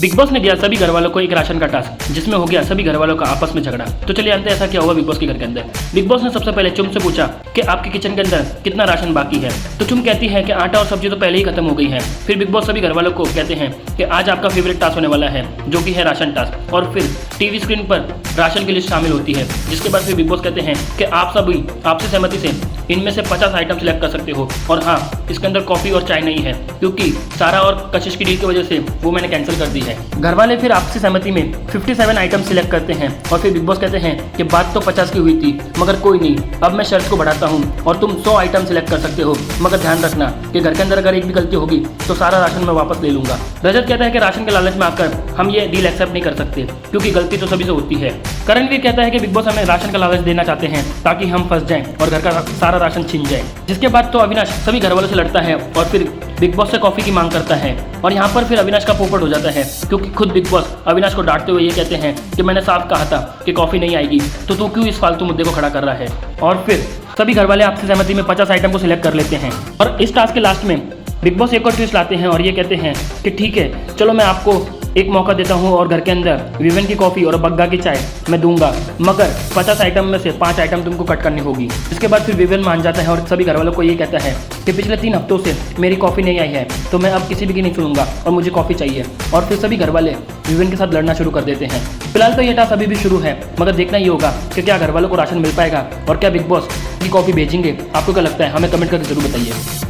Big boss ने दिया सभी घर वालों को एक राशन का टास्क, जिसमें हो गया सभी घर वालों का आपस में झगड़ा। तो चलिए जानते हैं ऐसा क्या हुआ बिग बॉस के घर के अंदर। बिग बॉस ने सबसे पहले चुम से पूछा कि आपके किचन के अंदर कितना राशन बाकी है। तो चुम कहती है कि आटा और सब्जी तो पहले ही खत्म हो गई है। फिर बिग बॉस सभी घर वालों को कहते हैं कि आज आपका फेवरेट टास्क होने वाला है, जो कि है राशन टास्क। और फिर टीवी स्क्रीन पर राशन की लिस्ट शामिल होती है, जिसके बाद फिर बिग बॉस कहते हैं कि आप सभी आपसे सहमति से इनमें से 50 आइटम सिलेक्ट कर सकते हो। और हाँ, इसके अंदर कॉफ़ी और चाय नहीं है, क्योंकि सारा और कशिश की डील की वजह से वो मैंने कैंसिल कर दी है। घर वाले फिर आपसी सहमति में 57 आइटम सिलेक्ट करते हैं। और फिर बिग बॉस कहते हैं कि बात तो 50 की हुई थी, मगर कोई नहीं, अब मैं शर्त को बढ़ाता हूँ और तुम 100 आइटम सिलेक्ट कर सकते हो। मगर ध्यान रखना कि घर के अंदर अगर एक भी गलती होगी तो सारा राशन मैं वापस ले लूंगा। रजत कहता है कि राशन के लालच में आकर हम ये डील एक्सेप्ट नहीं कर सकते, क्योंकि गलती तो सभी से होती है। करणवीर कहता है कि बिग बॉस हमें राशन का लालच देना चाहते हैं ताकि हम फंस जाएं और घर का सारा राशन छिन जाए। जिसके बाद तो अविनाश सभी घर वालों से लड़ता है और फिर बिग बॉस से कॉफी की मांग करता है। और यहाँ पर फिर अविनाश का पोपट हो जाता है, क्योंकि खुद बिग बॉस अविनाश को डांटते हुए ये कहते हैं कि मैंने साफ कहा था कि कॉफी नहीं आएगी, तो तू क्यों इस फालतू मुद्दे को खड़ा कर रहा है। और फिर सभी घर वाले आपसी सहमति में 50 आइटम को सिलेक्ट कर लेते हैं। और इस टास्क के लास्ट में बिग बॉस एक और ट्विस्ट लाते हैं और ये कहते हैं कि ठीक है, चलो मैं आपको एक मौका देता हूँ और घर के अंदर विवेन की कॉफ़ी और बग्गा की चाय मैं दूंगा, मगर 50 आइटम में से 5 आइटम तुमको कट करनी होगी। इसके बाद फिर विवेन मान जाता है और सभी घर वालों को ये कहता है कि पिछले 3 हफ्तों से मेरी कॉफ़ी नहीं आई है, तो मैं अब किसी भी की नहीं सुनूंगा और मुझे कॉफ़ी चाहिए। और फिर सभी घर वाले विवेन के साथ लड़ना शुरू कर देते हैं। फिलहाल तो ये टास्क अभी भी शुरू है, मगर देखना ये होगा कि क्या घर वालों को राशन मिल पाएगा और क्या बिग बॉस की कॉफ़ी भेजेंगे। आपको क्या लगता है, हमें कमेंट करके जरूर बताइए।